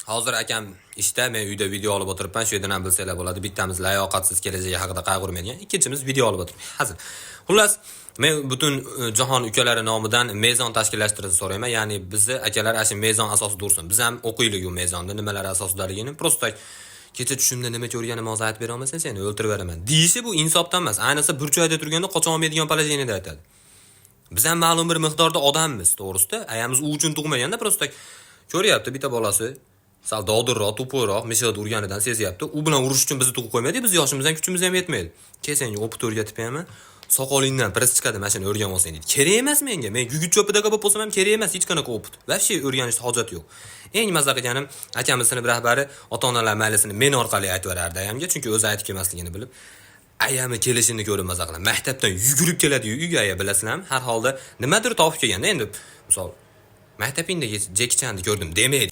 Hozir akam ishda, men uyda video olib o'tiribman. Shu yerdan ham bilsanglar bo'ladi. Bittamiz layoqatsiz kelajagi haqida qayg'urmaydigan, ikkinchimiz video olib o'tiribman. Hazil. Xullas, men butun jahon ukalari nomidan mezon tashkillashtirishni so'rayman. Ya'ni bizni akalar ashin mezon asosida tursin. Biz ham o'qiylik u mezonni, nimalar asosidaligini. Prosta kecha tushimda nima ko'rganim hozir aytib bera olmasam, seni o'ltirib beraman. Deyishi bu insofdan emas. Ayniqsa bir joyda turganda qocha olmaydigan poложениеda aytadi. Biz ham ma'lum bir miqdorda odammiz, to'g'risida. Ayamiz u uchun tug'maganda prosta ko'ryapti bitta bolasi sal dodurroq, to'po'roq, mishiqni urganidan sezyapti. U bilan urush uchun bizni tug'ib qo'ymaydi, biz yoshimizdan kuchimiz ham yetmaydi. Kelsangi o'pib o'rgatib beraman. Soqolingdan piris chiqadi, mashina o'rgan olsang deydi. Kerak emas menga. Men gugurt cho'pidagi bo'lib bo'lsam ham kerak emas, hech qanaqa o'pit. Vobshe o'rganishga hojat yo'q. Eng maza qilganim, akamiz sinf rahbari ota-onalar maylisini men orqali aytib berardi ayamga, chunki o'zi aytib kelmasligini bilib. Ayami kelishini ko'rib maza qilaman. Maktabdan yugurib keladi-yu uyga aya bilasizlarmi? Har holda nimadir topib kelganda endi misol maktabingdagi Jeki Channi ko'rdim demaydi.